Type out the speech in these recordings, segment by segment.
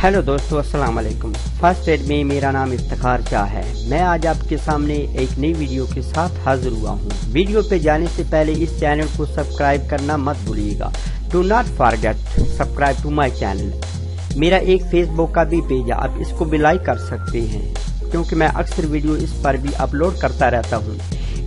Hello दोस्तों, अस्सलाम वालेकुम। फर्स्ट एड में मेरा नाम इफ्तिखार शाह है। मैं आज आपके सामने एक नई वीडियो के साथ हाजिर हुआ हूँ। वीडियो पे जाने से पहले इस चैनल को सब्सक्राइब करना मत भूलिएगा। Do not forget subscribe to my channel. मेरा एक फेसबुक का भी पेज है, आप इसको भी लाइक कर सकते हैं क्योंकि मैं अक्सर वीडियो इस पर भी अपलोड करता रहता हूँ।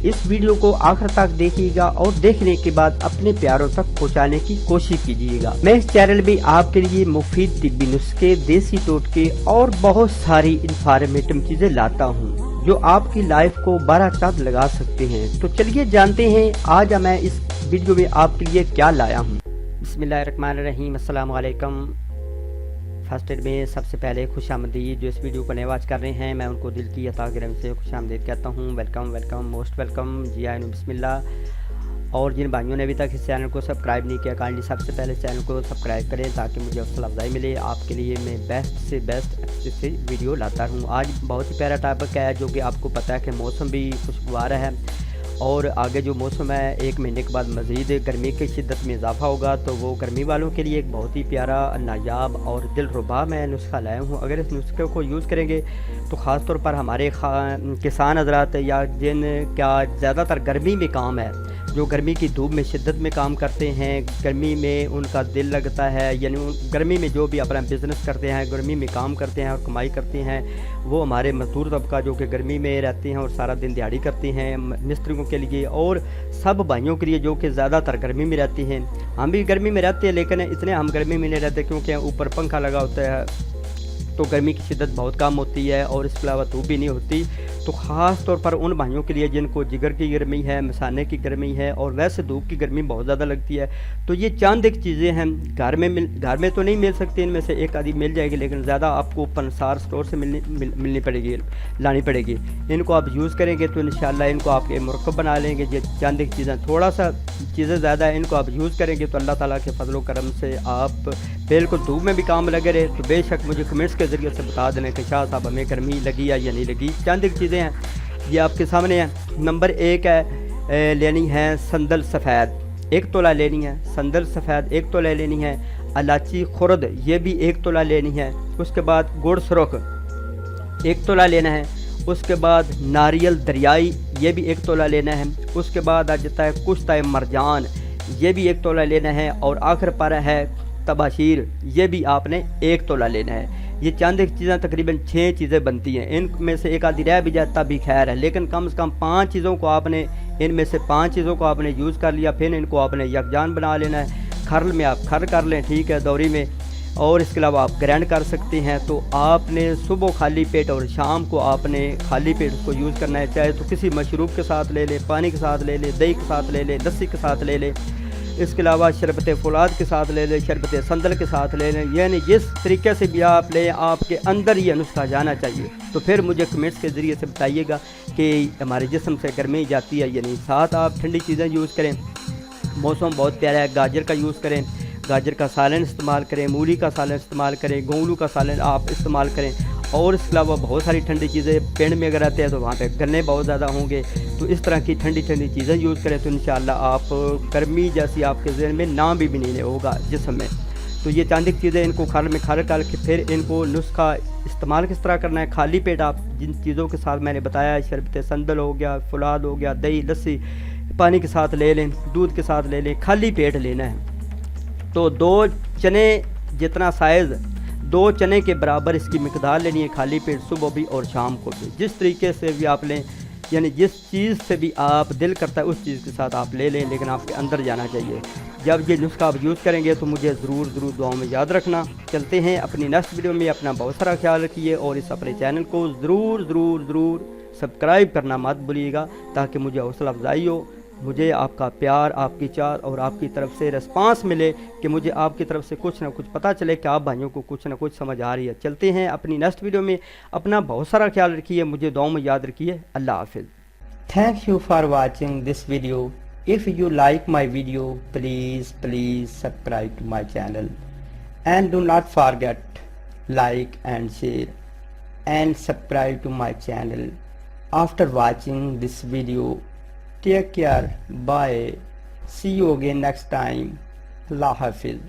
इस वीडियो को आखिर तक देखिएगा और देखने के बाद अपने प्यारों तक पहुंचाने की कोशिश कीजिएगा। मैं इस चैनल में आपके लिए मुफीद तिब्बी नुस्खे, देसी टोटके और बहुत सारी इंफॉर्मेटिव चीजें लाता हूं जो आपकी लाइफ को 12 चांद लगा सकते हैं। तो चलिए जानते हैं आज मैं इस वीडियो में आपके लिए क्या लाया हूँ। बिस्मिल्लाहिर्रहमानिर्रहीम, अस्सलाम वालेकुम। फर्स्ट एड में सबसे पहले खुशामदीद। जो इस वीडियो को नए वाच कर रहे हैं मैं उनको दिल की अता गरम से खुशामदीद कहता हूँ। Welcome welcome, most welcome. जी आए बिस्मिल्लाह। और जिन भाइयों ने अभी तक इस चैनल को सब्सक्राइब नहीं किया, काइंडली सबसे पहले इस चैनल को सब्सक्राइब करें ताकि मुझे हौसला अफजाई मिले। आपके लिए मैं बेस्ट से बेस्ट अच्छे से वीडियो लाता हूँ। आज बहुत ही प्यारा टॉपिक है जो कि आपको पता है कि मौसम भी खुशगवार है और आगे जो मौसम है एक महीने के बाद मज़ीद गर्मी की शिद्दत में इजाफा होगा, तो वो गर्मी वालों के लिए एक बहुत ही प्यारा, नायाब और दिलरुबा मैं नुस्खा लाया हूँ। अगर इस नुस्खे को यूज़ करेंगे तो ख़ास तौर पर हमारे किसान हजरात या जिन क्या ज़्यादातर गर्मी में काम है, जो गर्मी की धूप में शिद्दत में काम करते हैं, गर्मी में उनका दिल लगता है, यानी गर्मी में जो भी अपना बिज़नेस करते हैं, गर्मी में काम करते हैं और कमाई करते हैं, वो हमारे मजदूर तबका जो कि गर्मी में रहते हैं और सारा दिन दिहाड़ी करते हैं, मिस्त्रियों के लिए और सब भाइयों के लिए जो कि ज़्यादातर गर्मी में रहते हैं। हम भी गर्मी में रहते हैं लेकिन इतने हम गर्मी में नहीं रहते क्योंकि ऊपर पंखा लगा होता है तो गर्मी की शिद्दत बहुत कम होती है और इसके अलावा धूप भी नहीं होती। तो ख़ास तौर पर उन भाइयों के लिए जिनको जिगर की गर्मी है, मसाने की गर्मी है और वैसे धूप की गर्मी बहुत ज़्यादा लगती है, तो ये चंद एक चीज़ें हैं घर में तो नहीं मिल सकती, इनमें से एक आधी मिल जाएगी लेकिन ज़्यादा आपको पंसार स्टोर से मिलनी पड़ेगी, लानी पड़ेगी। इनको आप यूज़ करेंगे तो इंशाल्लाह इनको आपके मुरक्कब बना लेंगे। ये चंद एक चीज़ें, थोड़ा सा चीज़ें ज़्यादा है, इनको आप यूज़ करेंगे तो अल्लाह ताला के फजल करम से आप बिल्कुल धूप में भी काम लगे रहे। तो बेशक मुझे कमेंट्स के ज़रिए से बता देने कि शाह साहब हमें गर्मी लगी या नहीं लगी। चंद एक चीज़ें हैं ये आपके सामने हैं। नंबर 1 है लेनी है संदल सफ़ेद 1 तोला लेनी है, संदल सफ़ेद 1 तोला लेनी है, इलायची खुर्द ये भी 1 तोला लेनी है। उसके बाद गुड़ सुरख 1 तोला लेना है। उसके बाद नारियल दरियाई ये भी 1 तोला लेना है। उसके बाद आ जाता है कुश्ता मरजान ये भी 1 तोला लेना है। और आखिर पर है तबाशीर ये भी आपने 1 तोला लेना है। ये चंद एक चीज़ें तकरीबन 6 चीज़ें बनती हैं। इनमें से एक आधी रह भी जाता भी खैर है, लेकिन कम से कम 5 चीज़ों को आपने, इनमें से 5 चीज़ों को आपने यूज़ कर लिया। फिर इनको आपने यकजान बना लेना है। खरल में आप खर कर लें, ठीक है, दौरी में, और इसके अलावा आप ग्राइंड कर सकते हैं। तो आपने सुबह खाली पेट और शाम को आपने खाली पेट उसको यूज़ करना है। चाहे तो किसी मशरूब के साथ ले लें, पानी के साथ ले लें, दही के साथ ले लें, लस्सी के साथ ले लें, इसके अलावा शरबत फौलाद के साथ ले लें, शरबत संदल के साथ ले लें। यानी जिस तरीके से भी आप लें आपके अंदर ये नुस्खा जाना चाहिए। तो फिर मुझे कमेंट्स के ज़रिए से बताइएगा कि हमारे जिस्म से गर्मी जाती है या नहीं। साथ आप ठंडी चीज़ें यूज़ करें। मौसम बहुत प्यारा है, गाजर का यूज़ करें, गाजर का सालन इस्तेमाल करें, मूली का सालन इस्तेमाल करें, गोंगलू का सालन आप इस्तेमाल करें। और इसके अलावा बहुत सारी ठंडी चीज़ें, पेड़ में अगर आते हैं तो वहाँ पे गन्ने बहुत ज़्यादा होंगे, तो इस तरह की ठंडी ठंडी चीज़ें यूज़ करें तो इंशाल्लाह आप गर्मी जैसी आपके ज़हन में नाम भी नहीं होगा जिस्म में। तो ये चांदिक चीज़ें इनको खर में खर करके फिर इनको नुस्खा इस्तेमाल किस तरह करना है। खाली पेट आप जिन चीज़ों के साथ मैंने बताया, शरबत संदल हो गया, फौलाद हो गया, दही लस्सी पानी के साथ ले लें, दूध के साथ ले लें, खाली पेट लेना है। तो 2 चने जितना साइज़, 2 चने के बराबर इसकी मिकदार लेनी है खाली पेट, सुबह भी और शाम को भी। जिस तरीके से भी आप लें, यानी जिस चीज़ से भी आप दिल करता है उस चीज़ के साथ आप ले लें, लेकिन आपके अंदर जाना चाहिए। जब ये नुस्खा आप यूज़ करेंगे तो मुझे ज़रूर दुआओं में याद रखना। चलते हैं अपनी नेक्स्ट वीडियो में। अपना बहुत सारा ख्याल रखिए और इस अपने चैनल को ज़रूर सब्सक्राइब करना मत भूलिएगा ताकि मुझे हौसला अफजाई हो, मुझे आपका प्यार, आपकी चाहत और आपकी तरफ से रिस्पांस मिले कि मुझे आपकी तरफ से कुछ ना कुछ पता चले कि आप भाइयों को कुछ ना कुछ समझ आ रही है। चलते हैं अपनी नेक्स्ट वीडियो में। अपना बहुत सारा ख्याल रखिए, मुझे दुआओं में याद रखिए। अल्लाह हाफिज़। Thank you for watching this video. If you like my video please subscribe to my channel and do not forget like and share and subscribe to my channel after watching this video. Take care. Bye. See you again next time. Allah Hafiz.